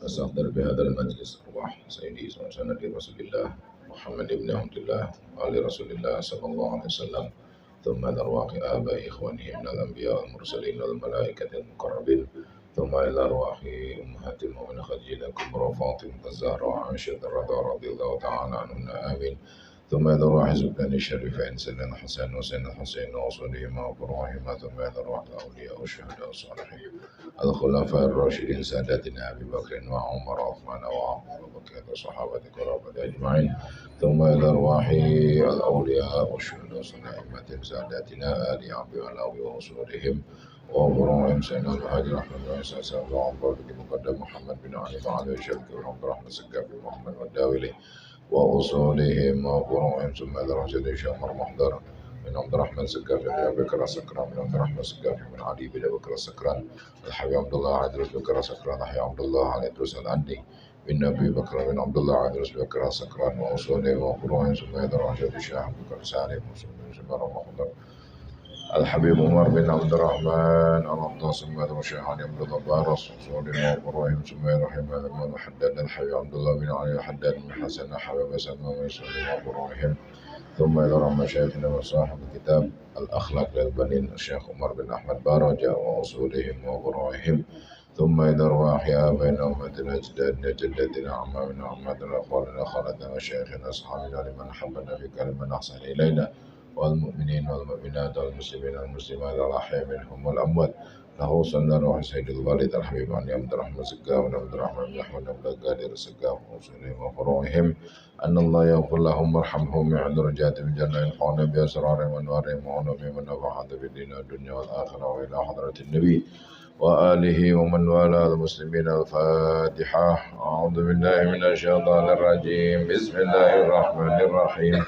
نستحضر بهذا المجلس أرواح سيدي سند رسول الله محمد بن عبد الله وآل رسول الله صلى الله عليه وسلم، ثم أرواح آباء إخوانهم من الأنبياء والمرسلين والملائكة المقربين، ثم إلى أرواح أمهات المؤمنين خديجة الكبرى فاطمة الزهراء وعائشة الرضا رضي الله تعالى عنهن آمين. ثم إلى أرواح زوجان الشريفين سيدنا الحسن وسيدنا الحسين وأصولهما وفروعهما، ثم إلى أرواح الأولياء والشهداء والصالحين الخلفاء الراشدين سادتنا أبي بكر وعمر وعثمان وعلي وبقية الصحابة قرابة أجمعين، ثم إلى أرواح الأولياء والشهداء والأئمة سادتنا آل عبد الله وأصولهم وفروعهم سيدنا المهاجر أحمد بن عيسى سيدنا عمر بن مقدم محمد بن علي وعلي الشركي وعبد الرحمن السقافي محمد والداولي وأصولهم وفروعهم، ثم إلى رشد الشيخ محضر من عبد الرحمن السقافي بن أبي بكر السكران، من عبد الرحمن السقافي من علي بن أبي بكر السكران، الحبيب عبد الله عدرس بكر السكران، الحبيب عبد الله علي إدريس الأندي من أبي بكر بن عبد الله عدرس بكر السكران وأصولهم وفروعهم، ثم إلى رشد الشيخ بكر سالم ثم محضر الحبيب عمر بن عبد الرحمن العطاس بن الشيخان عبد الله بارس وصولهم وفروعهم، ثم إلى رحمه بن حداد الحبيب عبد الله بن علي الحداد بن حسن حبيب سلمى وصولهم وفروعهم، ثم إلى رحمة شيخنا وصاحب كتاب الأخلاق للبنين الشيخ عمر بن أحمد بارجة وأصولهم وفروعهم، ثم إلى أرواح آبائنا وأمهاتنا أجدادنا جداتنا أعمامنا أعمامنا أخواننا خالتنا وشيخنا أصحابنا لمن أحبنا في كلمة أحسن إلينا والمؤمنين والمؤمنات والمسلمين والمسلمات الأحياء منهم والأموات، له صلى روح سيد الوالد الحبيب علي عبد الرحمن السقاف وعبد الرحمن بن أحمد عبد القادر السقاف وأصولهم وفروعهم، أن الله يغفر لهم ويرحمهم ويعلى درجاتهم الجنة ينفعون بأسرارهم وأنوارهم وعلومهم ونفعات في الدين والدنيا والآخرة، وإلى حضرة النبي وآله ومن والاه المسلمين. الفاتحة. أعوذ بالله من الشيطان الرجيم. بسم الله الرحمن الرحيم.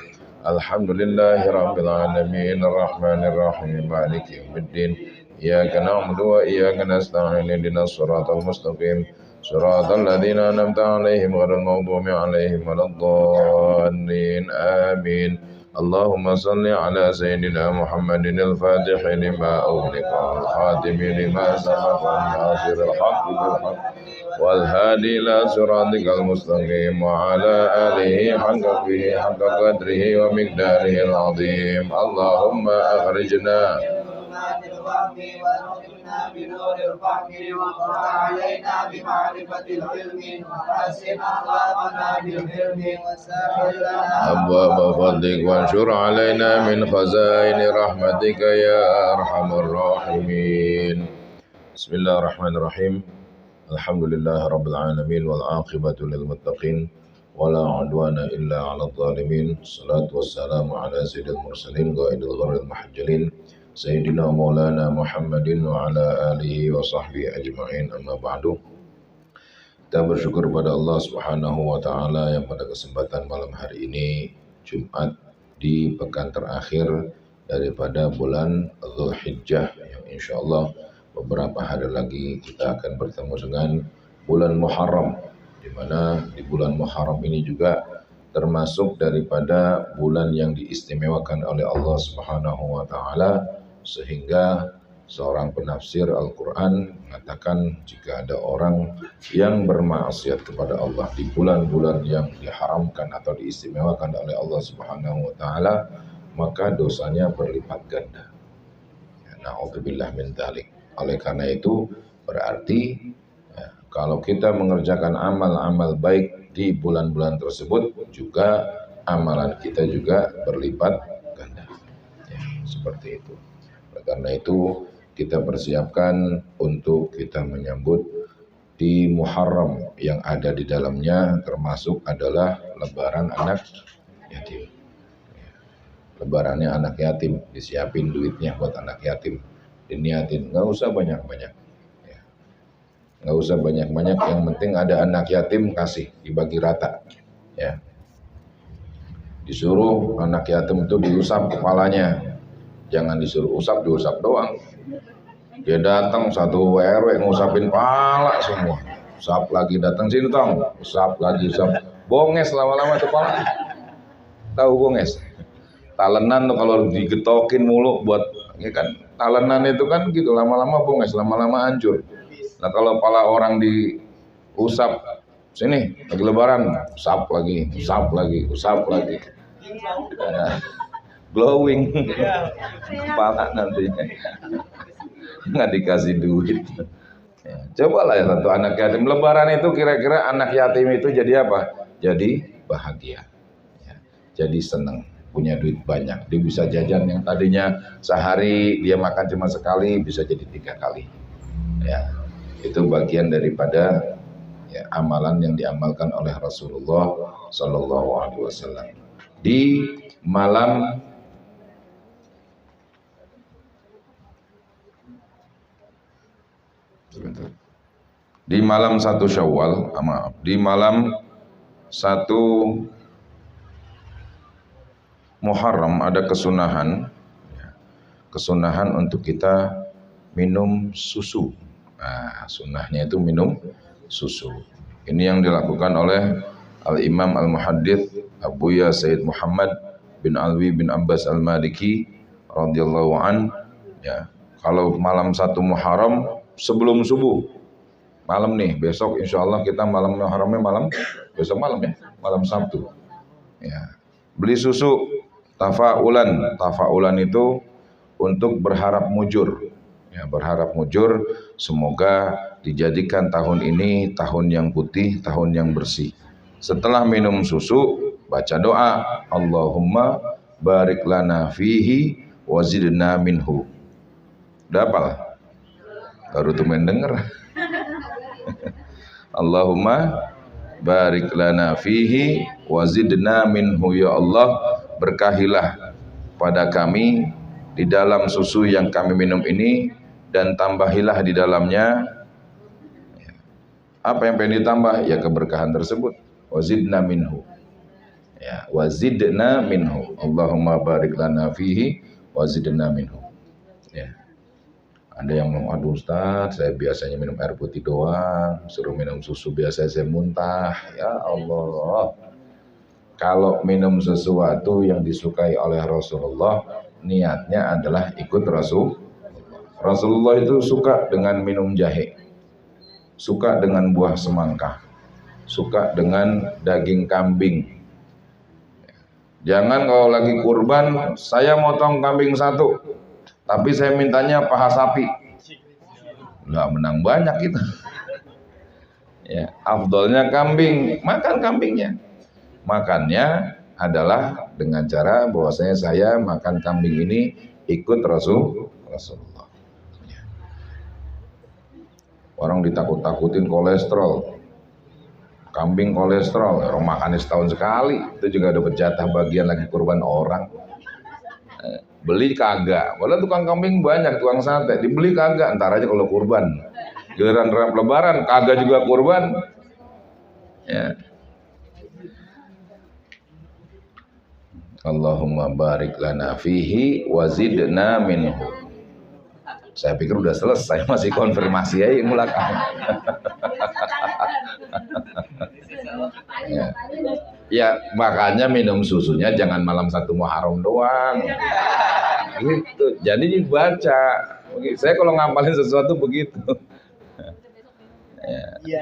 الحمد لله رب العالمين الرحمن الرحيم مالك يوم الدين، إياك نعبد وإياك نستعين اهدنا الصراط المستقيم صراط الذين أنعمت عليهم غير المغضوب عليهم ولا الضالين آمين. اللهم صل على سيدنا محمد الفاتح لما أغلق والخاتم لما سبق الناصر الحق بالحق والهادي إلى صراطك المستقيم وعلى آله حق قدره ومقداره العظيم. اللهم أخرجنا بنور الفهم واقرأ علينا بمعرفة العلم وحسن أخلاقنا بالحلم وسهل لنا أبواب فضلك وانشر علينا من خزائن رحمتك يا أرحم الراحمين. بسم الله الرحمن الرحيم. الحمد لله رب العالمين والعاقبة للمتقين ولا عدوان إلا على الظالمين. الصلاة والسلام على سيد المرسلين قائد الغر المحجلين Sayyidina Maulana Muhammadin wa ala alihi wa sahbihi ajma'in, amma ba'du. Kita bersyukur pada Allah Subhanahu wa ta'ala yang pada kesempatan malam hari ini Jumat di pekan terakhir daripada bulan Dzulhijjah yang insyaallah beberapa hari lagi kita akan bertemu dengan bulan Muharram, di mana di bulan Muharram ini juga termasuk daripada bulan yang diistimewakan oleh Allah Subhanahu wa ta'ala, sehingga seorang penafsir Al-Quran mengatakan jika ada orang yang bermaksiat kepada Allah di bulan-bulan yang diharamkan atau diistimewakan oleh Allah Subhanahu wa ta'ala, maka dosanya berlipat ganda. Na'udzubillah min dzalik. Oleh karena itu berarti kalau kita mengerjakan amal-amal baik di bulan-bulan tersebut, juga amalan kita juga berlipat ganda. Seperti itu. Karena itu kita persiapkan untuk kita menyambut di Muharram yang ada di dalamnya termasuk adalah lebaran anak yatim. Lebarannya anak yatim, disiapin duitnya buat anak yatim, diniatin, nggak usah banyak-banyak. Nggak usah banyak-banyak, yang penting ada anak yatim kasih, dibagi rata. Ya. Disuruh anak yatim itu diusap kepalanya. Jangan disuruh usap, diusap doang. Dia datang satu RW ngusapin pala semua. Usap lagi, datang sini tong, usap lagi, usap. Bonges lama-lama tuh pala. Tahu bonges? Talenan tuh kalau digetokin mulu buat, ya kan? Talenan itu kan gitu, lama-lama bonges, lama-lama hancur. Nah kalau pala orang usap. Sini, lagi lebaran, usap lagi, usap lagi, usap lagi. Glowing kepala nantinya. Nggak dikasih duit. Ya, cobalah ya satu anak yatim. Lebaran itu kira-kira anak yatim itu jadi apa? Jadi bahagia. Ya, jadi senang. Punya duit banyak, dia bisa jajan yang tadinya sehari dia makan cuma sekali bisa jadi 3 kali. Ya, itu bagian daripada ya, amalan yang diamalkan oleh Rasulullah Shallallahu Alaihi Wasallam di malam satu Syawal, maaf, di malam 1 Muharram ada kesunahan untuk kita minum susu. Nah, sunnahnya itu minum susu. Ini yang dilakukan oleh Al-Imam Al-Muhaddits Abuya Sayyid Muhammad bin Alwi bin Abbas Al-Maliki radhiyallahu an. Ya, kalau malam 1 Muharram sebelum subuh, malam nih, besok insya Allah kita malam Muharramnya besok malam ya, malam Sabtu. Ya, beli susu. Tafaulan itu untuk berharap mujur. Ya, berharap mujur semoga dijadikan tahun ini tahun yang putih, tahun yang bersih. Setelah minum susu, baca doa, Allahumma barik lana fihi wazidna minhu. Udah hafal? Baru tuh mendengar. Allahumma barik lana fihi wazidna minhu, ya Allah, berkahilah pada kami di dalam susu yang kami minum ini dan tambahilah di dalamnya. Apa yang pengen ditambah? Ya keberkahan tersebut. Wazidna minhu. Ya, wazidna minhu. Allahumma barik lana fihi wazidna minhu. Ya. Ada yang mau, aduh Ustaz, saya biasanya minum air putih doang, suruh minum susu biasa saya muntah. Ya Allah. Kalau minum sesuatu yang disukai oleh Rasulullah, niatnya adalah ikut Rasul. Rasulullah itu suka dengan minum jahe, suka dengan buah semangka, suka dengan daging kambing. Jangan kalau lagi kurban, saya motong kambing 1, tapi saya mintanya paha sapi. Nggak menang banyak itu. Ya, afdolnya kambing, makan kambingnya. Makannya adalah dengan cara bahwasanya saya makan kambing ini ikut Rasulullah. Ya. Orang ditakut-takutin kolesterol, kambing kolesterol, orang makannya setahun sekali, itu juga dapat jatah bagian lagi kurban orang. Beli kagak, padahal tukang kambing banyak, tukang sate, dibeli kagak, ntar aja kalau kurban. Giliran lebaran kagak juga kurban. Ya. Allahumma barik lana fihi wazidna minhu. Saya pikir udah selesai, masih konfirmasi aja mulakan. Ya. Ya, makanya minum susunya jangan malam 1 Muharram doang. Gitu. Jadi dibaca. Saya kalau ngapalin sesuatu begitu. Ya.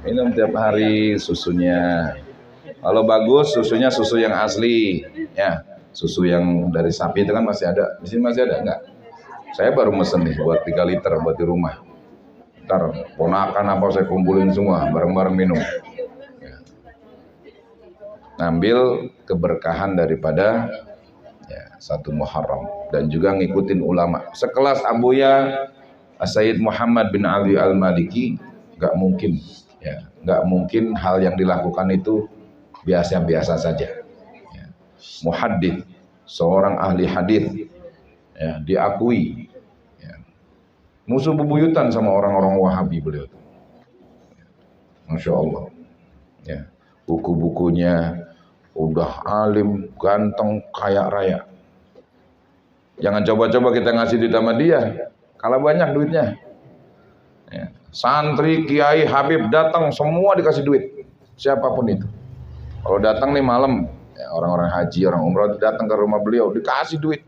Minum tiap hari susunya. Kalau bagus susunya susu yang asli, ya susu yang dari sapi itu kan masih ada. Di sini masih ada enggak? Saya baru mesen nih buat 3 liter buat di rumah. Ntar ponakan apa saya kumpulin semua bareng-bareng minum. Ya. Ngambil keberkahan daripada ya, 1 Muharram dan juga ngikutin ulama. Sekelas Abuya Sayyid Muhammad bin Ali Al-Maliki nggak mungkin, ya nggak mungkin hal yang dilakukan itu biasa-biasa saja. Ya. Muhaddits, seorang ahli hadis, ya, diakui. Ya. Musuh bebuyutan sama orang-orang Wahabi beliau. Masya Allah. Ya. Buku-bukunya udah alim, ganteng, kaya raya. Jangan coba-coba kita ngasih duit sama dia, kalau banyak duitnya. Ya. Santri, kiai, habib datang semua dikasih duit, siapapun itu. Kalau datang nih malam, ya, orang-orang haji, orang umrah datang ke rumah beliau, dikasih duit.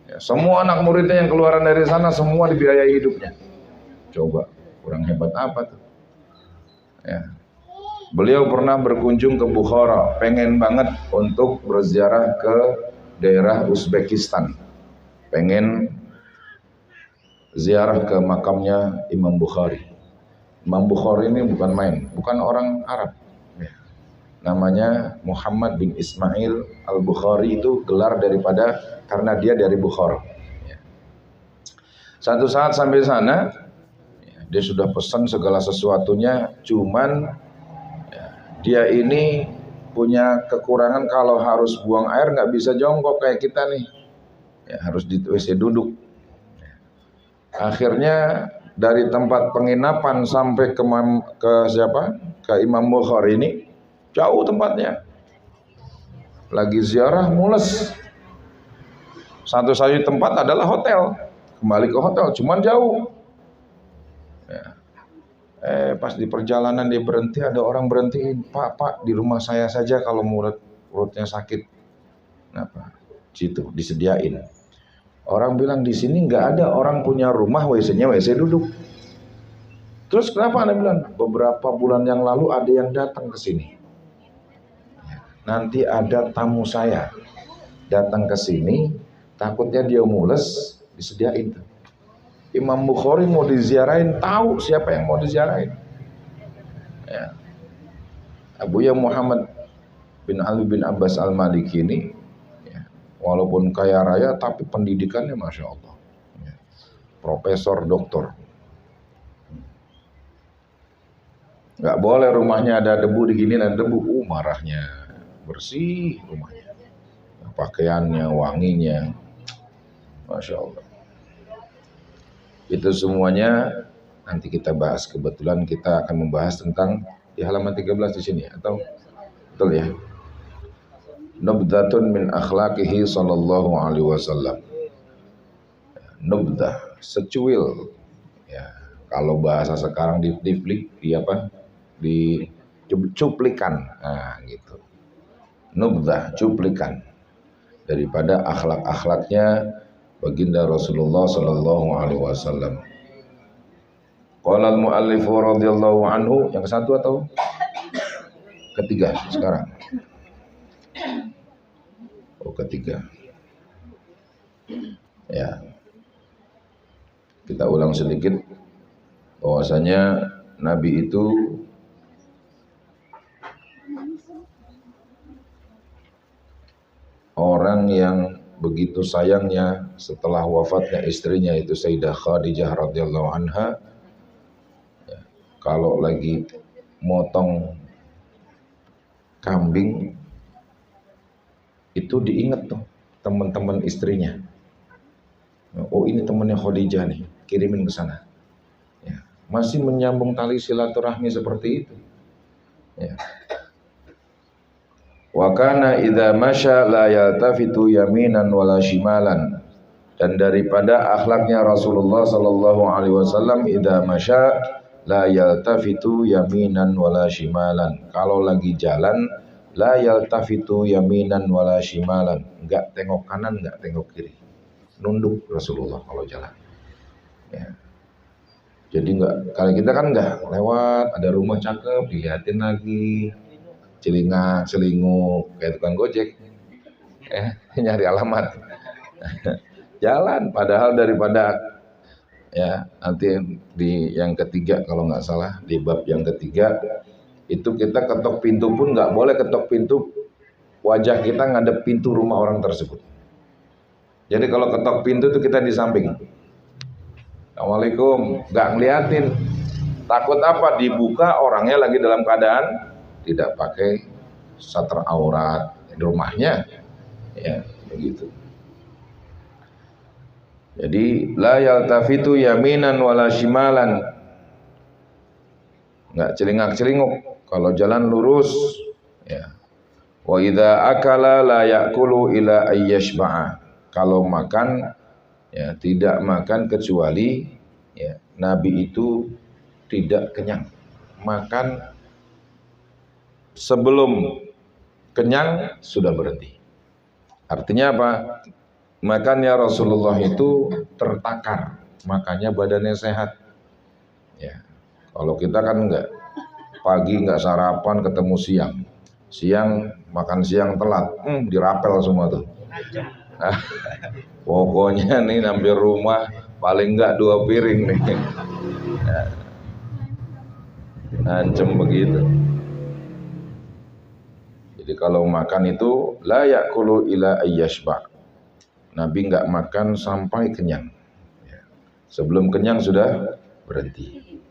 Ya, semua anak muridnya yang keluaran dari sana semua dibiayai hidupnya. Coba, kurang hebat apa tuh? Ya. Beliau pernah berkunjung ke Bukhara, pengen banget untuk berziarah ke daerah Uzbekistan, pengen ziarah ke makamnya Imam Bukhari. Imam Bukhari ini bukan main, bukan orang Arab. Ya. Namanya Muhammad bin Ismail al-Bukhari, itu gelar daripada karena dia dari Bukhara. Ya. Satu saat sampai sana, dia sudah pesan segala sesuatunya, cuman dia ini punya kekurangan kalau harus buang air nggak bisa jongkok kayak kita nih, ya, harus di WC duduk. Akhirnya dari tempat penginapan sampai ke Imam Bukhari ini jauh tempatnya. Lagi ziarah mules. Satu-satunya tempat adalah hotel. Kembali ke hotel, cuman jauh. Ya. Pas di perjalanan dia berhenti, ada orang berhentiin, Pak, di rumah saya saja kalau perutnya sakit. Kenapa? Situ disediain. Orang bilang di sini nggak ada orang punya rumah WC-nya WC duduk. Terus kenapa Anda bilang? Beberapa bulan yang lalu ada yang datang ke sini. Nanti ada tamu saya datang ke sini, takutnya dia mules, disediain. Imam Bukhari mau diziarahin, tahu siapa yang mau diziarahin. Ya. Abuya Muhammad bin Ali bin Abbas al-Maliki ini, ya, walaupun kaya raya tapi pendidikannya Masya Allah. Ya. Profesor, doktor. Nggak boleh rumahnya ada debu, digini ada debu, marahnya. Bersih rumahnya, pakaiannya, wanginya, Masya Allah. Itu semuanya nanti kita bahas. Kebetulan kita akan membahas tentang di halaman 13 di sini, atau betul ya? Nubdatun min akhlaqihi sallallahu alaihi wasallam. Nubdah, secuil. Ya, kalau bahasa sekarang di cuplikan. Nah, gitu. Nubdah, cuplikan daripada akhlak-akhlaknya baginda Rasulullah sallallahu alaihi wasallam. Qala al-muallif radhiyallahu anhu, yang satu atau ketiga sekarang? Oh, ketiga. Ya. Kita ulang sedikit bahwasanya Nabi itu orang yang begitu sayangnya setelah wafatnya istrinya itu Sayyidah Khadijah radhiyallahu anha, ya, kalau lagi motong kambing itu diingat tuh teman-teman istrinya. Oh, ini temannya Khadijah nih, kirimin ke sana. Ya, masih menyambung tali silaturahmi seperti itu. Ya. Wa kana idza masya la yaltafitu yaminan wala shimalan. Dan daripada akhlaknya Rasulullah sallallahu alaihi wasallam, idza masya la yaltafitu yaminan wala shimalan. Kalau lagi jalan la yaltafitu yaminan wala shimalan, enggak tengok kanan, enggak tengok kiri. Nunduk Rasulullah kalau jalan. Ya. Jadi enggak, kalau kita kan enggak lewat ada rumah cakep dilihatin lagi. Celingak, selinguk, kayak tukang gojek, nyari alamat, jalan. Padahal daripada, ya, nanti di yang ketiga kalau nggak salah, di bab yang ketiga itu kita ketok pintu pun nggak boleh ketok pintu wajah kita ngadep pintu rumah orang tersebut. Jadi kalau ketok pintu itu kita di samping. Assalamualaikum, nggak ngeliatin. Takut apa? Dibuka orangnya lagi dalam keadaan tidak pakai sater aurat di rumahnya, ya begitu. Jadi la yaltafitu yaminan wala shimalan, nggak celingak-celinguk kalau jalan lurus, ya. Wa idza akala la yakulu ila ayyashba'a, kalau makan, ya, tidak makan kecuali, ya, Nabi itu tidak kenyang, makan sebelum kenyang sudah berhenti. Artinya apa? Makannya Rasulullah itu tertakar, makanya badannya sehat. Ya. Kalau kita kan enggak. Pagi nggak sarapan, ketemu siang. Siang makan siang telat, dirapel semua tuh. Pokoknya nih hampir rumah paling nggak 2 piring nih. Ancem begitu. Jadi kalau makan itu la yakulu ila ayyashba. Nabi nggak makan sampai kenyang. Sebelum kenyang sudah berhenti.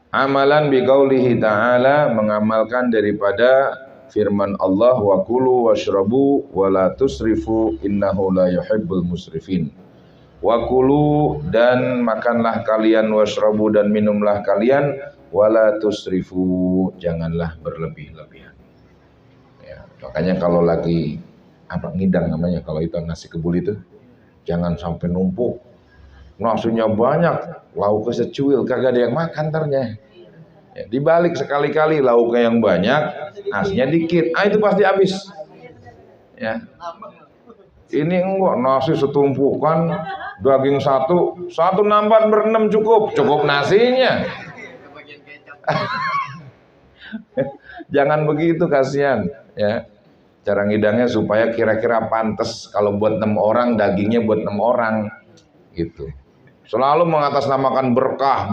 Amalan biqaulihi ta'ala, mengamalkan daripada firman Allah, wa kulu washrabu wa la tusrifu innahu la yuhibbul musrifin. Wa kulu, dan makanlah kalian, washrabu, dan minumlah kalian, wa la tusrifu, janganlah berlebih-lebihan. Ya, makanya kalau lagi ngidang namanya, kalau itu nasi kebul itu jangan sampai numpuk. Nasinya banyak, lauknya secuil, kagak ada yang makan ternyata. Ya, dibalik sekali-kali lauknya yang banyak, nasinya dikit, itu pasti habis. Ya. Ini enggak, nasi setumpukan, daging satu nambah ber-6 cukup nasinya. Jangan begitu, kasihan. Ya. Cara ngidangnya supaya kira-kira pantas, kalau buat 6 orang, dagingnya buat 6 orang, gitu. Selalu mengatasnamakan berkah.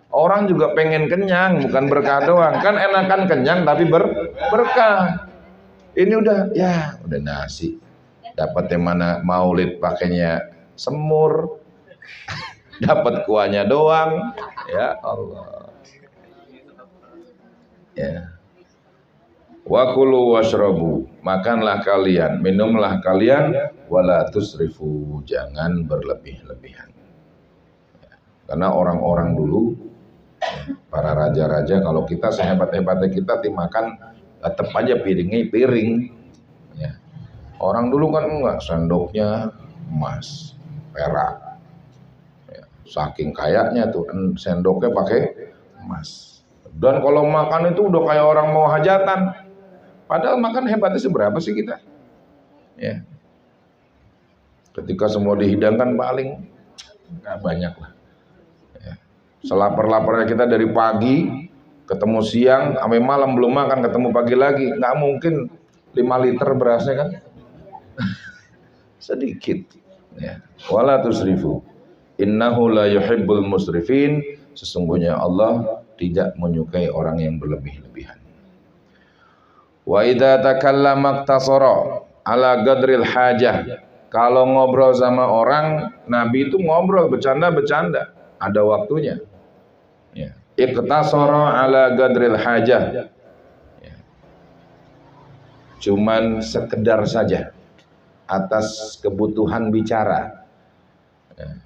Orang juga pengen kenyang, bukan berkah doang. Kan enakan kenyang tapi berkah. Ini udah nasi. Dapat yang mana maulid pakainya semur. Dapat kuahnya doang. Ya Allah. Ya. Wa kulu washrabu, makanlah kalian, minumlah kalian, wala tusrifu, jangan berlebih-lebihan. Karena orang-orang dulu, para raja-raja, kalau kita sehebat-hebatnya kita makan tetap aja piringnya piring. Ya. Orang dulu kan enggak, sendoknya emas, perak. Ya. Saking kayaknya tuh sendoknya pakai emas. Dan kalau makan itu udah kayak orang mau hajatan. Padahal makan hebatnya seberapa sih kita? Ya. Ketika semua dihidangkan paling nggak banyak lah. Ya. Selapar-laparnya kita dari pagi ketemu siang sampai malam belum makan, ketemu pagi lagi, nggak mungkin 5 liter berasnya kan? Sedikit. Ya. Wala tusrifu. Innahu la yuhibbul musrifin. Sesungguhnya Allah tidak menyukai orang yang berlebih-lebihan. Wa idza takallama iqtasara ala qadril hajah. Kalau ngobrol sama orang, Nabi itu ngobrol bercanda-bercanda, ada waktunya. Ya. Iqtasara ala qadril hajah. Ya. Cuman sekedar saja atas kebutuhan bicara. Ya.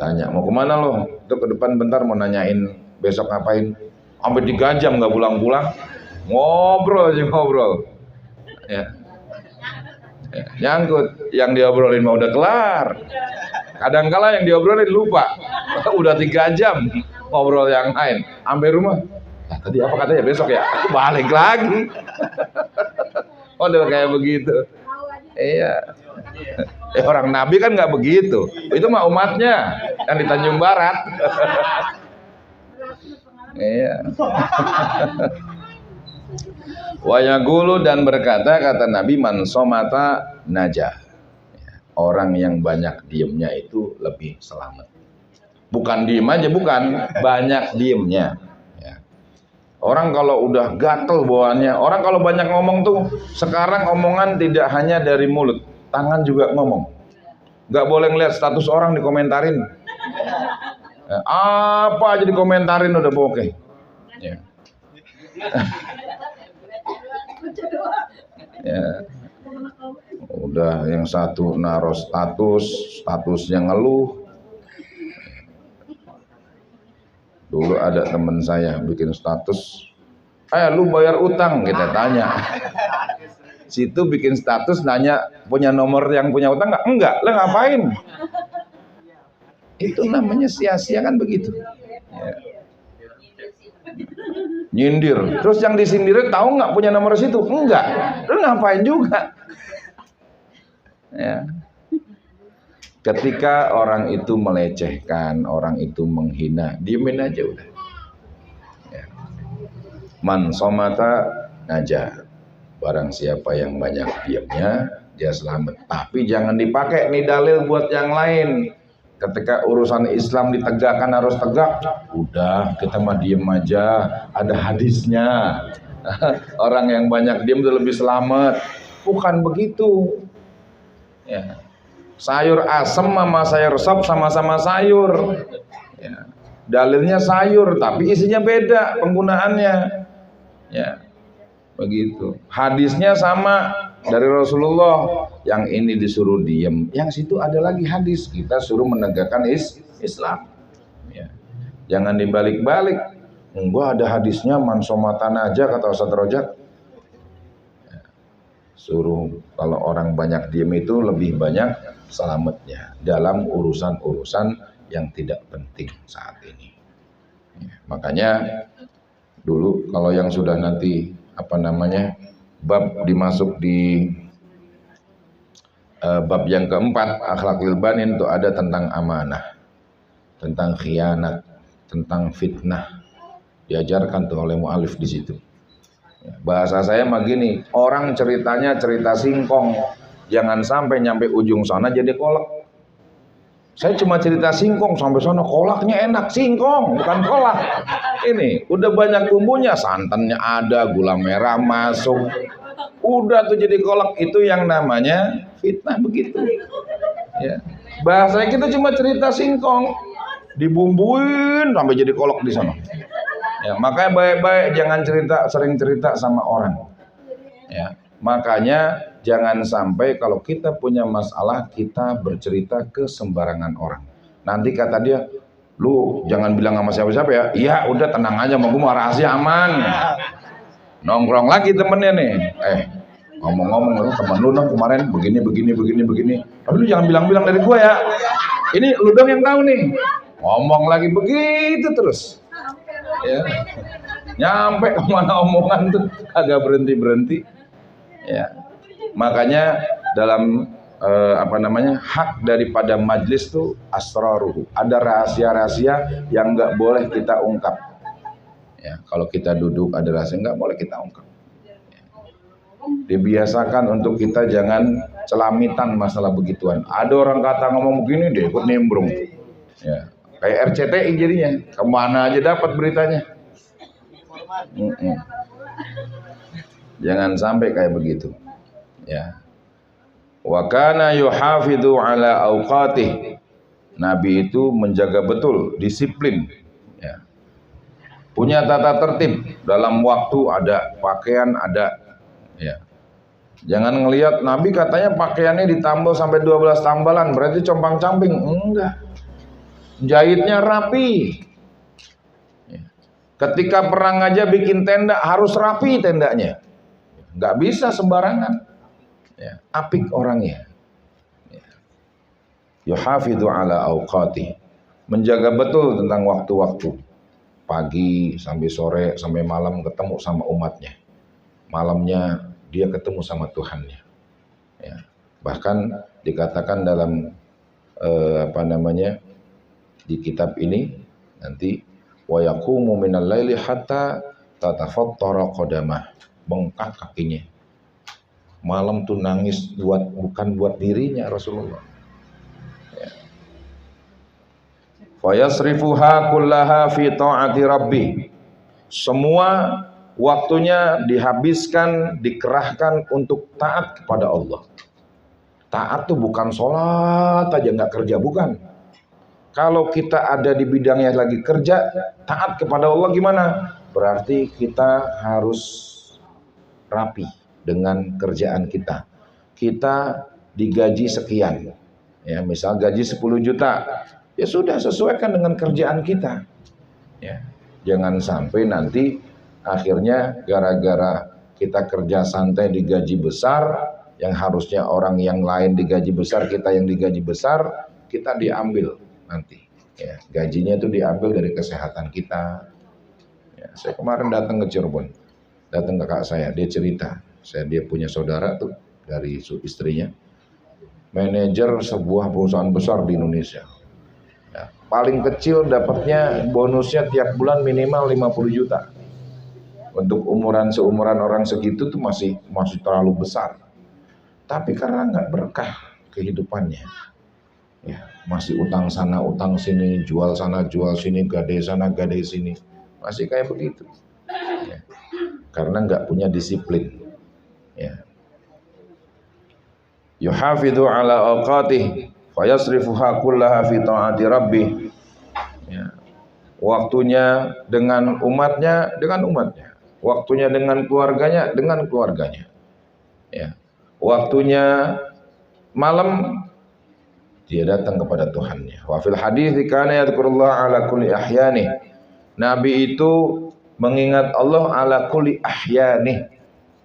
Tanya, mau kemana lo? Itu ke depan bentar mau nanyain besok ngapain. Sampai 3 jam nggak pulang-pulang. Ngobrol aja ngobrol. Ya. Ya, nyangkut, yang diobrolin mah udah kelar. Kadangkala yang diobrolin lupa. Udah 3 jam ngobrol yang lain. Sampai rumah. Tadi apa katanya besok ya? Balik lagi. Oh, udah kayak begitu. Iya. Orang Nabi kan nggak begitu. Itu mah umatnya yang di Tanjung Barat. Iya. Wa yaqulu, dan berkata, kata Nabi, man somata najah. Orang yang banyak diemnya itu lebih selamat. Bukan diem aja, bukan, banyak diemnya. Ya. Orang kalau udah gatel bawaannya, orang kalau banyak ngomong tuh, sekarang omongan tidak hanya dari mulut, tangan juga ngomong. Gak boleh ngeliat status orang dikomentarin. Ya, apa aja dikomentarin udah bokeh. Ya. Ya. Udah yang satu naruh statusnya ngeluh. Dulu ada temen saya bikin status, lu bayar utang, kita tanya. Situ bikin status nanya, punya nomor yang punya utang nggak? Enggak, lah ngapain? Itu namanya sia-sia kan begitu. Ya. Nyindir, terus yang disindirin tahu nggak punya nomor situ? Enggak, lu ngapain juga? Ya. Ketika orang itu melecehkan, orang itu menghina, diemin aja udah. Man somata naja. Barang siapa yang banyak diamnya, dia selamat. Tapi jangan dipakai nih dalil buat yang lain. Ketika urusan Islam ditegakkan harus tegak. Udah, kita mah diem aja. Ada hadisnya. Orang yang banyak diam itu lebih selamat. Bukan begitu. Ya. Sayur asem sama sayur sop sama-sama sayur. Ya. Dalilnya sayur, tapi isinya beda penggunaannya. Ya, begitu. Hadisnya sama dari Rasulullah. Yang ini disuruh diem, yang situ ada lagi hadis kita suruh menegakkan Islam. Ya. Jangan dibalik-balik. Enggak ada hadisnya man somatan aja kata Ustaz Rojak. Ya. Suruh kalau orang banyak diem itu lebih banyak selamatnya dalam urusan-urusan yang tidak penting saat ini. Ya. Makanya dulu kalau yang sudah nanti bab dimasuk di bab yang keempat akhlakil banin itu ada tentang amanah, tentang khianat, tentang fitnah, diajarkan tuh oleh mu'alif di situ. Bahasa saya mah gini, orang ceritanya cerita singkong, jangan sampai nyampe ujung sana jadi kolak. Saya cuma cerita singkong sampai sana, kolaknya enak, singkong bukan kolak. Ini udah banyak bumbunya, santannya ada, gula merah masuk, udah tuh jadi kolak. Itu yang namanya fitnah begitu. Ya. Bahasa kita cuma cerita singkong, dibumbuin sampai jadi kolak di sana. Ya, makanya baik-baik jangan sering cerita sama orang. Ya, makanya jangan sampai kalau kita punya masalah kita bercerita ke sembarangan orang. Nanti kata dia, lu jangan bilang sama siapa-siapa ya. Iya, udah tenang aja, mau gue mau rahasia aman. Nongkrong lagi temennya nih. Ngomong-ngomong lu temen lu dong kemarin begini. Tapi lu jangan bilang-bilang dari gua ya. Ini lu dong yang tahu nih. Ngomong lagi begitu terus. Ya. Nyampe kemana omongan tuh agak berhenti. Ya. Makanya dalam hak daripada majlis tuh asraruhu. Ada rahasia-rahasia yang nggak boleh kita ungkap. Ya, kalau kita duduk ada rahasia nggak boleh kita ungkap. Ya. Dibiasakan untuk kita jangan celamitan masalah begituan. Ada orang kata ngomong begini deh, ikut nimbrung. Ya. Kayak RCTI jadinya, kemana aja dapat beritanya. Jangan sampai kayak begitu. Ya. Wa kana yuhafidhu ala awqatih. Nabi itu menjaga betul disiplin. Ya. Punya tata tertib dalam waktu, ada pakaian ada. Ya. Jangan ngelihat Nabi katanya pakaiannya ditambal sampai 12 tambalan, berarti compang-camping. Enggak. Jahitnya rapi. Ya. Ketika perang aja bikin tenda harus rapi tendanya. Enggak bisa sembarangan. Ya, apik orangnya. Ya. Yuhafidhu ala awqati. Menjaga betul tentang waktu-waktu. Pagi sampai sore sampai malam ketemu sama umatnya. Malamnya dia ketemu sama Tuhannya. Ya. Bahkan dikatakan dalam di kitab ini nanti wa yaqumu minal laili hatta tatafattara qadamah. Bengkak kakinya. Malam tuh nangis bukan buat dirinya Rasulullah. Ya. Fayasrifuha kullaha fi ta'ati rabbi. Semua waktunya dihabiskan, dikerahkan untuk taat kepada Allah. Taat tuh bukan sholat aja nggak kerja, bukan. Kalau kita ada di bidangnya lagi kerja, taat kepada Allah gimana? Berarti kita harus rapi dengan kerjaan kita. Kita digaji sekian. Ya, misal gaji 10 juta. Ya sudah, sesuaikan dengan kerjaan kita. Ya. Jangan sampai nanti akhirnya gara-gara kita kerja santai digaji besar, yang harusnya orang yang lain digaji besar, kita yang digaji besar, kita diambil nanti. Ya, gajinya itu diambil dari kesehatan kita. Ya, saya kemarin datang ke Cirebon, datang ke kakak saya, dia cerita, dia punya saudara tuh dari istrinya, manajer sebuah perusahaan besar di Indonesia. Ya, paling kecil dapatnya bonusnya tiap bulan minimal 50 juta. Untuk seumuran orang segitu tuh masih terlalu besar. Tapi karena nggak berkah kehidupannya, ya masih utang sana utang sini, jual sana jual sini, gadai sana gadai sini, masih kayak begitu. Ya. Karena nggak punya disiplin. Ya. Yuhafidhu ala awqatih fayasrifuha kullaha fi ta'ati rabbih. Ya. Waktunya dengan umatnya, waktunya dengan keluarganya, ya. Waktunya malam dia datang kepada Tuhannya. Wa fil hadits kana yadhkurullah ala kulli ahyani. Nabi itu mengingat Allah ala kulli ahyani.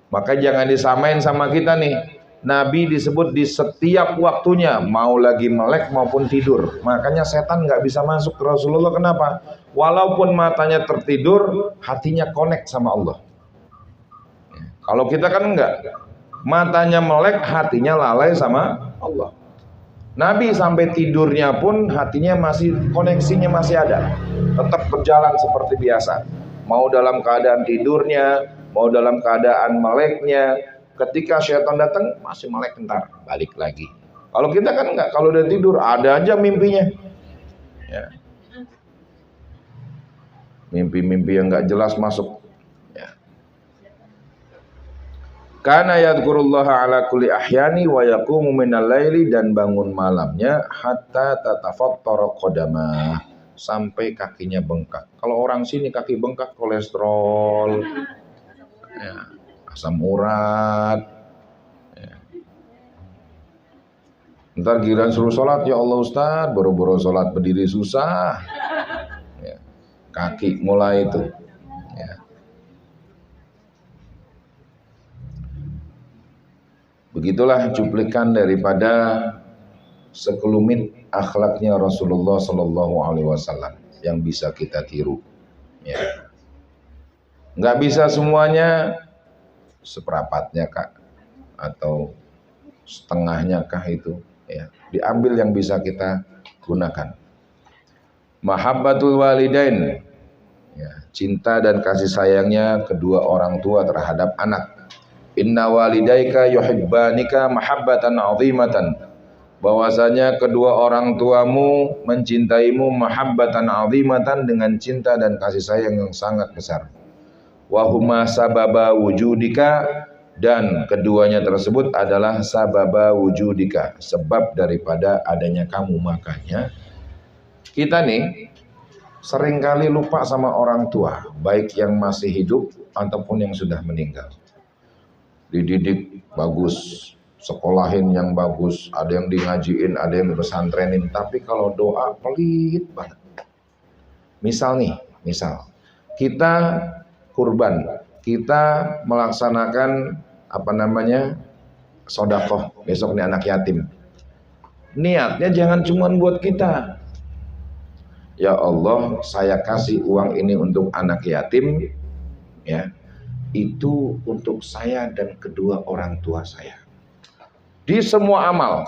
Maka jangan disamain sama kita nih. Nabi disebut di setiap waktunya, mau lagi melek maupun tidur. Makanya setan nggak bisa masuk ke Rasulullah. Kenapa? Walaupun matanya tertidur, hatinya connect sama Allah. Kalau kita kan enggak, matanya melek, hatinya lalai sama Allah. Nabi sampai tidurnya pun hatinya masih, koneksinya masih ada, tetap berjalan seperti biasa. Mau dalam keadaan tidurnya, mau dalam keadaan meleknya. Ketika syaitan datang masih melek, entar balik lagi. Kalau kita kan enggak, kalau udah tidur ada aja mimpinya. Ya. Mimpi-mimpi yang enggak jelas masuk. Ya. Kana yadhkurullaha ala kulli ahyani wa yaqumu minal laili, dan bangun malamnya hatta tatafattara qadamah, sampai kakinya bengkak. Kalau orang sini kaki bengkak kolesterol. Ya. Asam urat, ya. Ntar giliran suruh sholat, ya Allah Ustaz, boro-boro sholat berdiri susah, ya. Kaki mulai itu, ya. Begitulah cuplikan daripada sekelumit akhlaknya Rasulullah Sallallahu Alaihi Wasallam yang bisa kita tiru, ya. Nggak bisa semuanya seperempatnya kak, atau setengahnya kah itu, ya. Diambil yang bisa kita gunakan. Mahabbatul walidain, ya, cinta dan kasih sayangnya kedua orang tua terhadap anak. Inna walidaika yuhibbanika mahabbatan azimatan, bahwasanya kedua orang tuamu mencintaimu mahabbatan azimatan, dengan cinta dan kasih sayang yang sangat besar. Wahuma sababa wujudika, dan keduanya tersebut adalah sababa wujudika, sebab daripada adanya kamu. Makanya kita nih seringkali lupa sama orang tua, baik yang masih hidup ataupun yang sudah meninggal. Dididik bagus, sekolahin yang bagus, ada yang ngajiin, ada yang pesantrenin, tapi kalau doa pelit banget. Misal kita kurban, kita melaksanakan sedekah besok nih anak yatim. Niatnya jangan cuma buat kita. Ya Allah, saya kasih uang ini untuk anak yatim, ya. Itu untuk saya dan kedua orang tua saya. Di semua amal,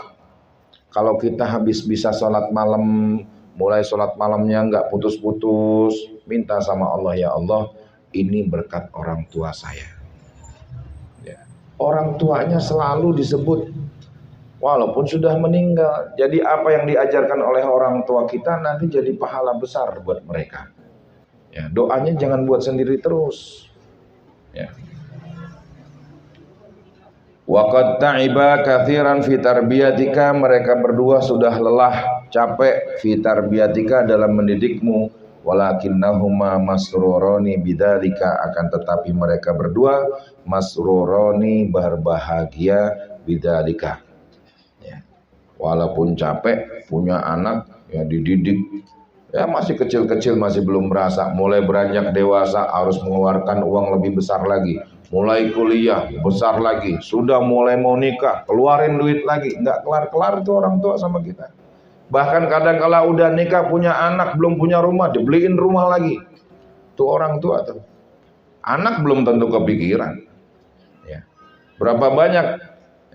kalau kita habis bisa sholat malam, mulai sholat malamnya nggak putus-putus, minta sama Allah, ya Allah, ini berkat orang tua saya. Ya. Orang tuanya selalu disebut walaupun sudah meninggal. Jadi apa yang diajarkan oleh orang tua kita nanti jadi pahala besar buat mereka. Ya, doanya jangan buat sendiri terus. Ya. Waqad ta'iba katsiran fi tarbiyatika, mereka berdua sudah lelah, capek fi tarbiyatika, dalam mendidikmu. Walakinnahuma masrurani bidzalika, akan tetapi mereka berdua masrurani, berbahagia, bidzalika. Ya. Walaupun capek punya anak, ya dididik, ya masih kecil-kecil, masih belum merasa, mulai beranjak dewasa harus mengeluarkan uang lebih besar lagi, mulai kuliah besar lagi, sudah mulai mau nikah keluarin duit lagi, nggak kelar-kelar tuh orang tua sama kita. Bahkan kadang kala udah nikah punya anak belum punya rumah, dibeliin rumah lagi. Tuh orang tua tuh. Anak belum tentu kepikiran. Ya. Berapa banyak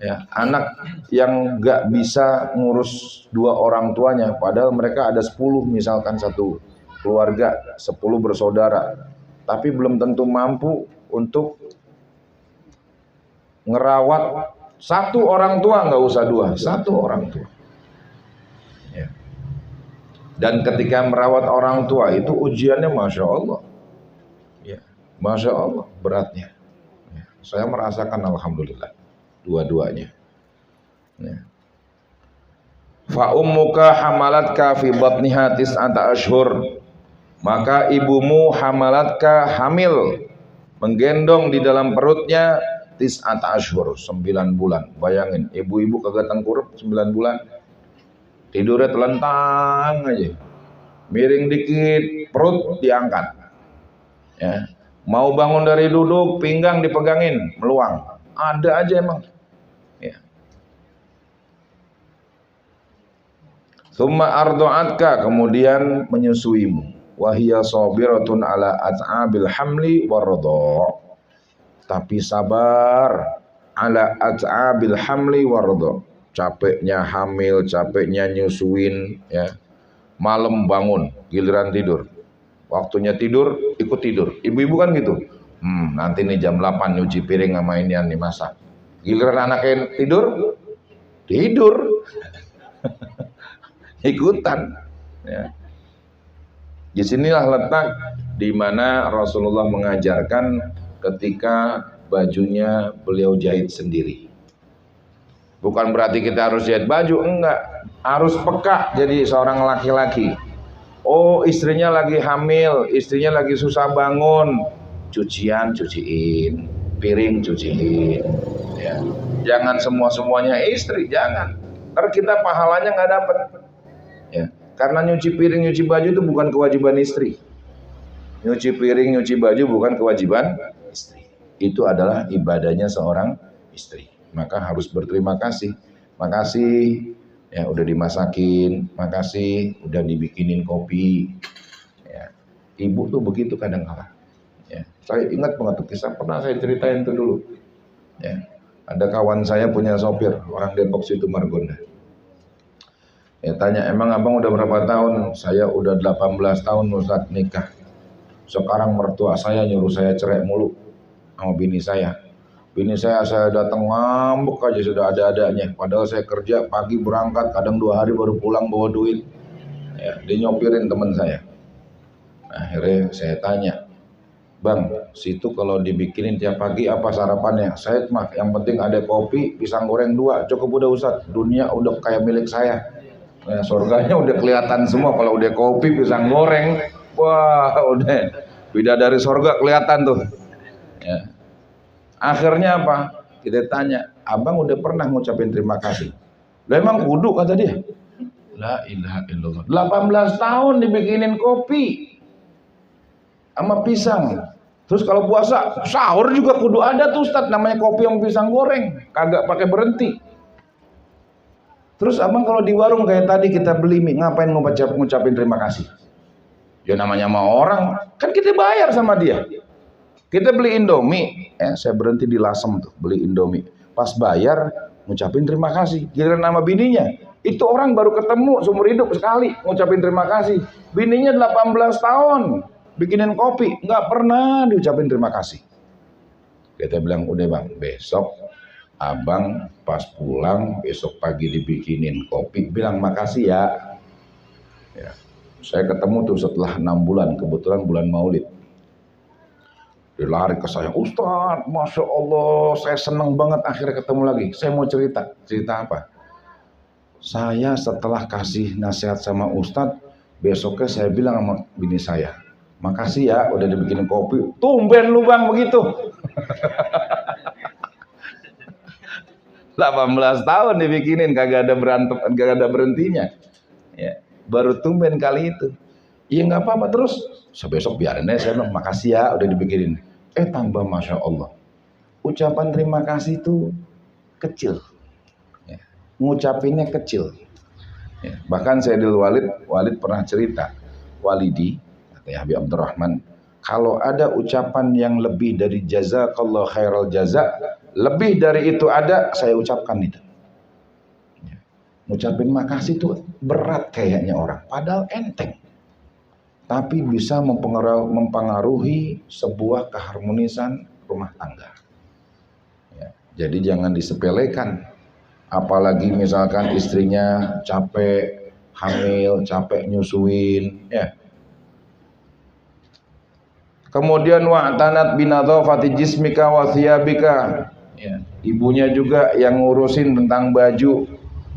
ya anak yang nggak bisa ngurus dua orang tuanya, padahal mereka ada 10, misalkan satu keluarga 10 bersaudara, tapi belum tentu mampu untuk ngerawat satu orang tua, nggak usah dua, satu orang tua. Ya. Dan ketika merawat orang tua itu ujiannya Masya Allah. Ya. Masya Allah beratnya. Ya. Saya merasakan alhamdulillah dua-duanya. Ya. Fa ummuka hamalatka fi batniha tis'ata ashhur. Maka ibumu hamalatka hamil, menggendong di dalam perutnya tis'ata ashhur, 9 bulan. Bayangin, ibu-ibu kagak tengkurap 9 bulan. Tidurnya telentang aja. Miring dikit, perut diangkat. Ya. Mau bangun dari duduk, pinggang dipegangin, meluang. Ada aja emang. Ya. Tsumma ardu'atka, kemudian menyusuimu. Wa hiya sabiratun ala at'abil hamli waradha. Tapi sabar ala at'abil hamli waradha. Capeknya hamil, capeknya nyusuin, ya. Malam bangun, giliran tidur. Waktunya tidur, ikut tidur. Ibu-ibu kan gitu. Nanti nih jam 8 nyuci piring sama inian nih masak. Giliran anaknya tidur, tidur. Ikutan. Ya. Disinilah letak di mana Rasulullah mengajarkan ketika bajunya beliau jahit sendiri. Bukan berarti kita harus jahit baju, enggak. Harus peka jadi seorang laki-laki. Oh, istrinya lagi hamil, istrinya lagi susah bangun, cucian cuciin, piring cuciin. Ya. Jangan semua-semuanya istri, jangan. Ntar kita pahalanya nggak dapat. Ya. Karena nyuci piring, nyuci baju itu bukan kewajiban istri. Nyuci piring, nyuci baju bukan kewajiban istri. Itu adalah ibadahnya seorang istri. Maka harus berterima kasih. Makasih ya udah dimasakin, makasih udah dibikinin kopi. Ya. Ibu tuh begitu kadang-kala. Ya. Saya ingat banget tuh kisah, pernah saya ceritain tuh dulu. Ya. Ada kawan saya punya sopir, orang Depok situ Margonda. Ya tanya, emang abang udah berapa tahun? Saya udah 18 tahun Ustaz nikah. Sekarang mertua saya nyuruh saya cerai mulu sama bini saya. Bini saya datang ngambek aja sudah ada-adanya. Padahal saya kerja pagi berangkat, kadang 2 hari baru pulang bawa duit. Ya, dia nyopirin teman saya. Akhirnya saya tanya, bang, situ kalau dibikinin tiap pagi apa sarapannya? Saya mah yang penting ada kopi, pisang goreng 2, cukup udah Ustaz. Dunia udah kayak milik saya. Nah, surganya udah kelihatan semua kalau udah kopi, pisang goreng. Wah, udah bidadari surga kelihatan tuh. Ya. Akhirnya apa? Kita tanya, abang udah pernah ngucapin terima kasih? Lah emang kudu kata dia. La ilaha illallah. 18 tahun dibikinin kopi sama pisang. Terus kalau puasa, sahur juga kudu ada tuh Ustaz, namanya kopi sama pisang goreng. Kagak pakai berhenti. Terus abang kalau di warung kayak tadi kita beli mie, ngapain ngucapin terima kasih? Ya namanya mau orang, kan kita bayar sama dia. Kita beli Indomie, saya berhenti di Lasem tuh, beli Indomie. Pas bayar, ngucapin terima kasih. Giliran nama bininya, itu orang baru ketemu seumur hidup sekali, ngucapin terima kasih. Bininya 18 tahun, bikinin kopi, nggak pernah diucapin terima kasih. Kita bilang, udah bang, besok abang pas pulang, besok pagi dibikinin kopi, bilang makasih ya. Ya. Saya ketemu tuh setelah 6 bulan, kebetulan bulan Maulid. Dia lari ke saya, Ustaz, Masya Allah, saya senang banget akhirnya ketemu lagi. Saya mau cerita apa? Saya setelah kasih nasihat sama Ustaz, besoknya saya bilang sama bini saya, makasih ya udah dibikinin kopi. Tumben lu bang begitu. 18 tahun dibikinin, kagak ada berantem, kagak ada berhentinya. Ya, baru tumben kali itu. Iya nggak apa-apa terus. Besok biarin aja, saya bilang makasih ya udah dibikinin. Tambah Masya Allah. Ucapan terima kasih itu kecil. Ya, ngucapinnya kecil. Ya, bahkan Sayyidul Walid pernah cerita, Walidi, kata Habib Abdurrahman, kalau ada ucapan yang lebih dari jazakallah khairal jaza, lebih dari itu ada, saya ucapkan itu. Ya, ngucapin makasih itu berat kayaknya orang, padahal enteng. Tapi bisa mempengaruhi sebuah keharmonisan rumah tangga. Ya, jadi jangan disepelekan. Apalagi misalkan istrinya capek hamil, capek nyusuin, ya. Kemudian wa'tanat binadhafati jismika wa thiyabika. Ya, ibunya juga yang ngurusin tentang baju,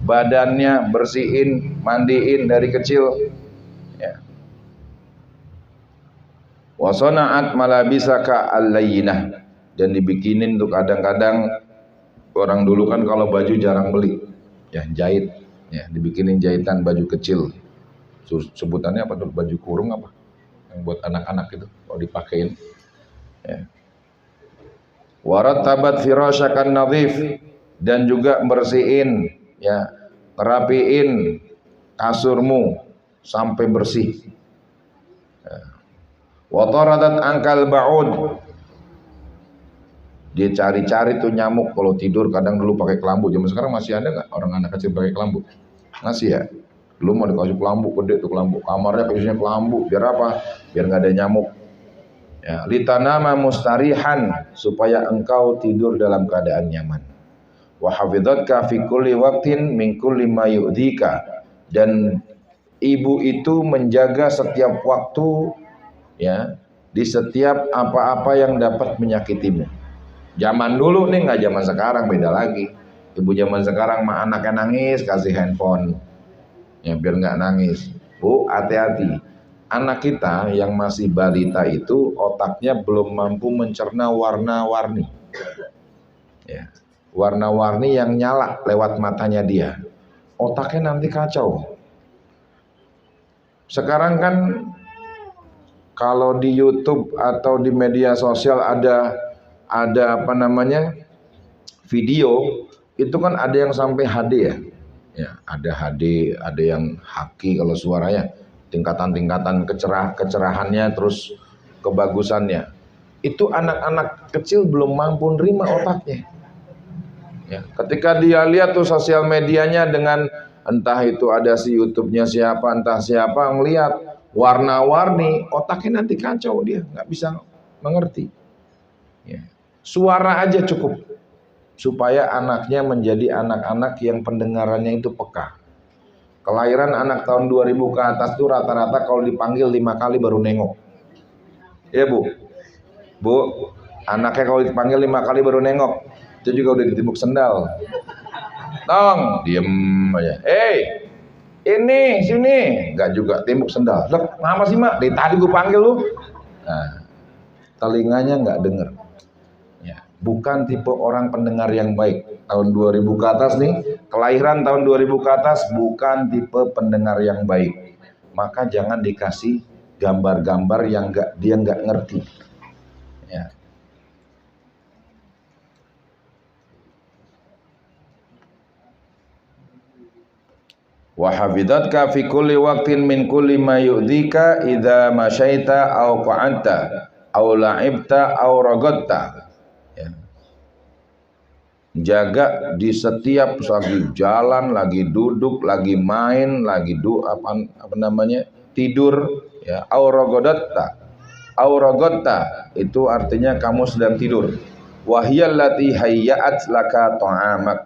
badannya bersihin, mandiin dari kecil. Ya. Wa sana'at malabisaka al-layyinah, dan dibikinin tuh kadang-kadang orang dulu kan kalau baju jarang beli, ya jahit, ya dibikinin jahitan baju kecil. Sebutannya apa tuh, baju kurung apa? Yang buat anak-anak itu kalau dipakein. Ya. Warattabat firasyakan nadhif, dan juga bersihin, ya rapiin kasurmu sampai bersih. Ya. Wa taradat angkal ba'ud, dia cari-cari tuh nyamuk kalau tidur. Kadang dulu pakai kelambu, zaman sekarang masih ada nggak orang anak kecil pakai kelambu? Masih ya. Dulu mau dikasih kelambu gede tuh, kelambu kamarnya isinya kelambu, biar apa? Biar nggak ada nyamuk. Ya, litanama mustarihan, supaya engkau tidur dalam keadaan nyaman. Wa hafidhatka fi kulli waqtin min kulli ma yu'dhika, dan ibu itu menjaga setiap waktu, ya, di setiap apa-apa yang dapat menyakitimu. Zaman dulu nih, nggak zaman sekarang, beda lagi. Ibu zaman sekarang mah anaknya nangis kasih handphone, ya biar nggak nangis. Bu, hati-hati. Anak kita yang masih balita itu otaknya belum mampu mencerna warna-warni, ya, warna-warni yang nyala lewat matanya dia. Otaknya nanti kacau. Sekarang kan kalau di YouTube atau di media sosial ada apa namanya, video itu kan ada yang sampai HD, ya. Ya, ada HD, ada yang haki kalau suaranya, tingkatan-tingkatan kecerahannya, terus kebagusannya. Itu anak-anak kecil belum mampu nerima otaknya. Ya, ketika dia lihat tuh sosial medianya dengan entah itu ada si YouTube-nya siapa, entah siapa, ngelihat warna-warni, otaknya nanti kacau, dia nggak bisa mengerti. Ya. Suara aja cukup supaya anaknya menjadi anak-anak yang pendengarannya itu peka. Kelahiran anak tahun 2000 ke atas tuh rata-rata kalau dipanggil 5 kali baru nengok. Ya bu, anaknya kalau dipanggil 5 kali baru nengok, itu juga udah ditimbuk sendal. Tong, diem aja. Ini sini, nggak juga timbuk sendal. Lek, kenapa sih mak? Dari tadi gue panggil lu. Nah, telinganya nggak denger. Bukan tipe orang pendengar yang baik. Tahun 2000 ke atas nih, kelahiran tahun 2000 ke atas, bukan tipe pendengar yang baik. Maka jangan dikasih gambar-gambar yang dia nggak ngerti. Ya. Wa hafidhatka fi kulli waqtin min kulli ma yu'dhika idza masyaita aw qa'adta aw la'ibta aw ragadta. Ya. Jaga di setiap lagi jalan, lagi duduk, lagi main, lagi apa namanya, tidur, ya. Auragotta itu artinya kamu sedang tidur. Wahiyallati hayya'at laka ta'amak,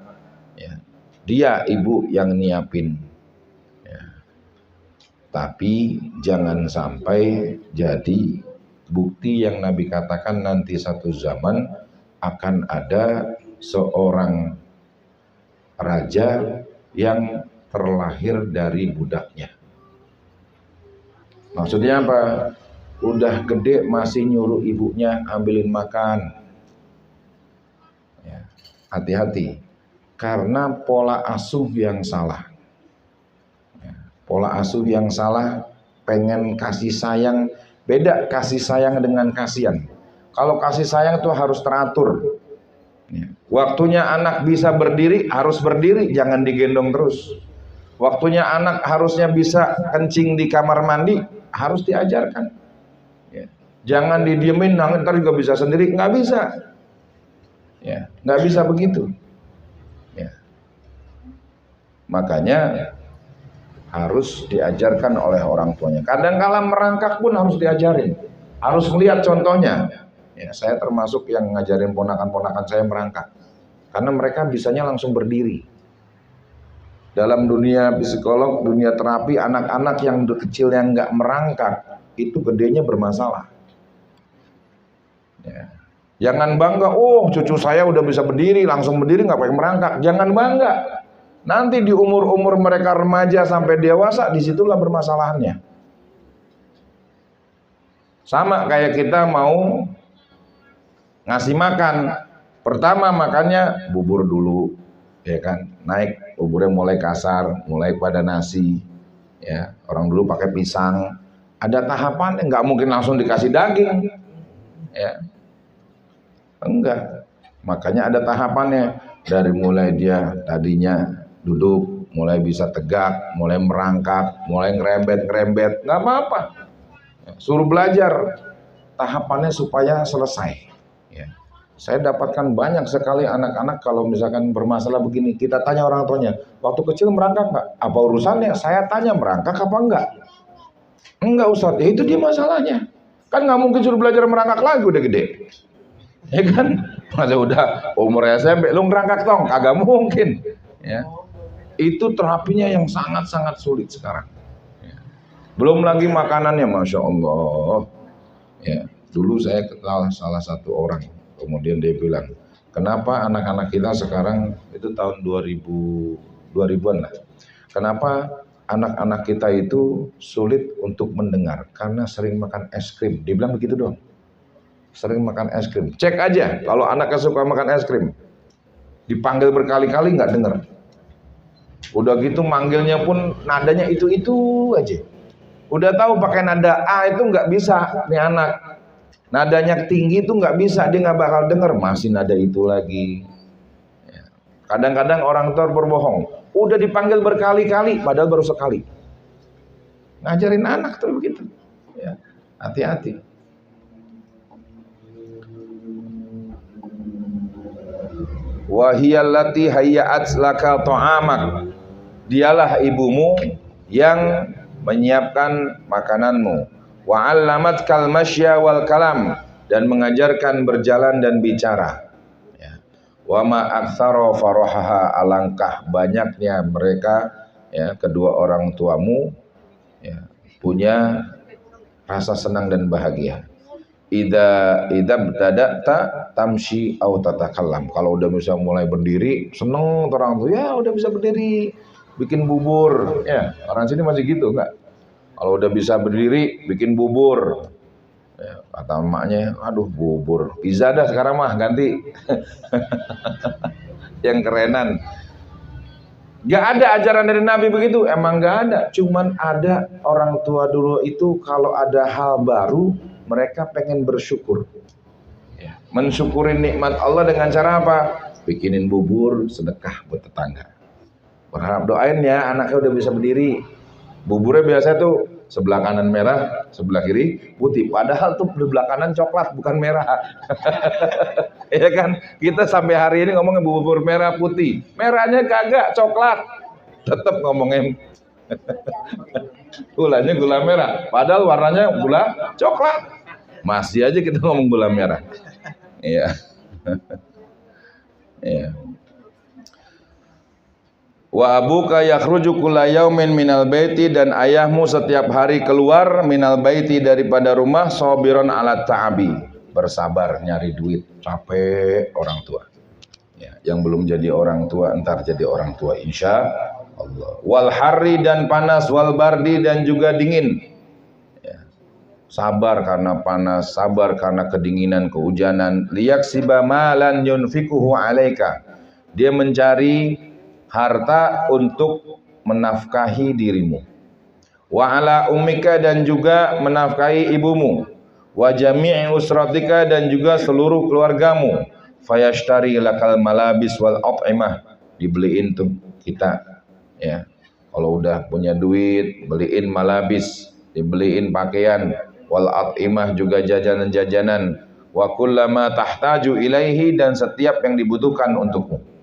ya. Dia ibu yang nyiapin, ya. Tapi jangan sampai jadi bukti yang Nabi katakan nanti satu zaman akan ada seorang raja yang terlahir dari budaknya. Maksudnya apa? Udah gede masih nyuruh ibunya ambilin makan. Ya, hati-hati, karena pola asuh yang salah. Ya, pola asuh yang salah, pengen kasih sayang. Beda kasih sayang dengan kasihan. Kalau kasih sayang itu harus teratur. Ya. Waktunya anak bisa berdiri, harus berdiri, jangan digendong terus. Waktunya anak harusnya bisa kencing di kamar mandi, harus diajarkan. Ya. Jangan didiemin, ntar juga bisa sendiri, nggak bisa. Ya, nggak bisa begitu. Ya. Makanya harus diajarkan oleh orang tuanya. Kadang-kala merangkak pun harus diajarin, harus melihat contohnya. Ya, saya termasuk yang ngajarin ponakan-ponakan saya merangkak. Karena mereka bisanya langsung berdiri. Dalam dunia psikolog, dunia terapi, anak-anak yang kecil yang nggak merangkak, itu gedenya bermasalah. Ya. Jangan bangga, oh cucu saya udah bisa berdiri, langsung berdiri nggak pakai merangkak. Jangan bangga. Nanti di umur-umur mereka remaja sampai dewasa, disitulah bermasalahannya. Sama kayak kita mau ngasih makan. Pertama makannya bubur dulu, ya kan? Naik buburnya mulai kasar, mulai pada nasi. Ya, orang dulu pakai pisang. Ada tahapan, nggak mungkin langsung dikasih daging. Ya. Enggak. Makanya ada tahapannya. Dari mulai dia tadinya duduk, mulai bisa tegak, mulai merangkak, mulai ngerembet, nggak apa-apa. Suruh belajar tahapannya supaya selesai. Ya. Saya dapatkan banyak sekali anak-anak kalau misalkan bermasalah begini, kita tanya orang tuanya, waktu kecil merangkak nggak? Apa urusannya? Saya tanya merangkak apa enggak? Enggak Ustaz, ya itu dia masalahnya. Kan nggak mungkin suruh belajar merangkak lagi udah gede. Ya kan? Masa udah umurnya SMP, lu ngerangkak tong? Kagak mungkin. Ya. Itu terapinya yang sangat-sangat sulit sekarang. Ya. Belum lagi makanannya, Masya Allah. Ya. Dulu saya kenal salah satu orang, kemudian dia bilang, kenapa anak-anak kita sekarang, itu tahun 2000-an lah. Kenapa anak-anak kita itu sulit untuk mendengar? Karena sering makan es krim. Dia bilang begitu dong. Sering makan es krim. Cek aja kalau anaknya suka makan es krim. Dipanggil berkali-kali nggak dengar. Udah gitu manggilnya pun nadanya itu-itu aja. Udah tahu pakai nada A itu nggak bisa nih anak. Nadanya tinggi itu nggak bisa, dia nggak bakal dengar. Masih nada itu lagi. Kadang-kadang orang tua berbohong. Udah dipanggil berkali-kali, padahal baru sekali. Ngajarin anak tuh begitu. Ya, hati-hati. Wahiyallati hayya'at laka ta'amak. Dialah ibumu yang menyiapkan makananmu. Wa 'allamatkal masya wal kalam, dan mengajarkan berjalan dan bicara. Ya. Wa ma aktsara farahaha, alangkah banyaknya mereka, ya, kedua orang tuamu, ya, punya rasa senang dan bahagia. Idza btada'ta tamshi aw tatakallam. Kalau udah bisa mulai berdiri, seneng orang tuh, ya udah bisa berdiri, bikin bubur. Ya, orang sini masih gitu enggak? Kalau udah bisa berdiri, bikin bubur. Ya, kata emaknya, aduh bubur. Pizza dah sekarang mah ganti. Yang kerenan. Gak ada ajaran dari Nabi begitu, emang gak ada. Cuman ada orang tua dulu itu kalau ada hal baru, mereka pengen bersyukur. Ya. Mensyukuri nikmat Allah dengan cara apa? Bikinin bubur, sedekah buat tetangga. Berharap doain ya anaknya udah bisa berdiri. Buburnya biasa tuh sebelah kanan merah, sebelah kiri putih. Padahal tuh sebelah kanan coklat bukan merah. Ya kan? Kita sampai hari ini ngomongin bubur merah putih. Merahnya kagak, coklat. Tetap ngomongin gulanya gula merah. Padahal warnanya gula coklat. Masih aja kita ngomong gula merah. Iya. Iya. Wa abuka yakhruju kulla yaumin minal baiti, dan ayahmu setiap hari keluar minal baiti daripada rumah, sabiron ala ta'abi, bersabar nyari duit, capek orang tua. Ya, yang belum jadi orang tua entar jadi orang tua insya Allah. Wal harri, dan panas, wal bardi, dan juga dingin. Ya. Sabar karena panas, sabar karena kedinginan, kehujanan. Liyaksiba malan yunfikuhu alaika, dia mencari harta untuk menafkahi dirimu. Wa ala ummika, dan juga menafkahi ibumu. Wa jami'i usratika, dan juga seluruh keluargamu. Fayashtari lakal malabis wal at'imah, dibeliin tuh kita, ya. Kalau udah punya duit, beliin malabis, dibeliin pakaian, wal at'imah, juga jajanan-jajanan. Wa kullama tahtaju ilaihi, dan setiap yang dibutuhkan untukmu.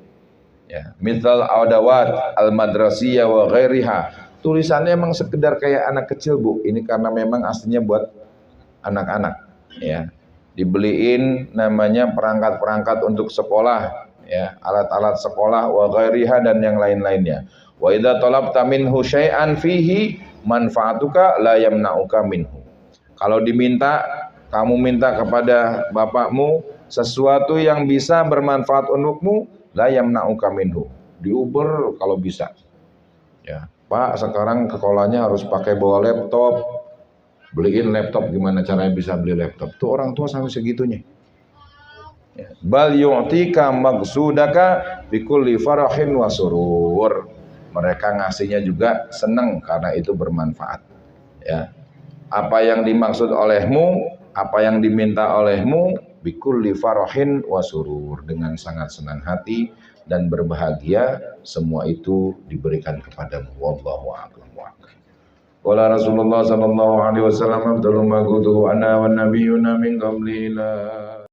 Ya, misal adawat al-madrasiyah wa ghairiha. Tulisannya emang sekedar kayak anak kecil, Bu. Ini karena memang aslinya buat anak-anak, ya. dibeliin namanya perangkat-perangkat untuk sekolah, ya, alat-alat sekolah wa ghairiha dan yang lain-lainnya. Wa idza talabta minhu syai'an fihi manfaatuka la yamna'uka minhu. Kalau diminta, kamu minta kepada bapakmu sesuatu yang bisa bermanfaat untukmu, la yamna'uka minhu. Diuber kalau bisa. Ya, Pak, sekarang ke sekolahnya harus pakai bawa laptop. Beliin laptop, gimana caranya bisa beli laptop? Tuh orang tua sampai segitunya. Ya. Bal yu'tika maksudaka bikulli farahin wa surur. Mereka ngasihnya juga senang karena itu bermanfaat. Ya. Apa yang dimaksud olehmu, apa yang diminta olehmu, bikulli farahin wa surur, dengan sangat senang hati dan berbahagia, semua itu diberikan kepadamu. Wallahu a'lam. Qala Rasulullah sallallahu alaihi wasallam, "Afdalu ma qultu ana wan nabiyyuna min qabli la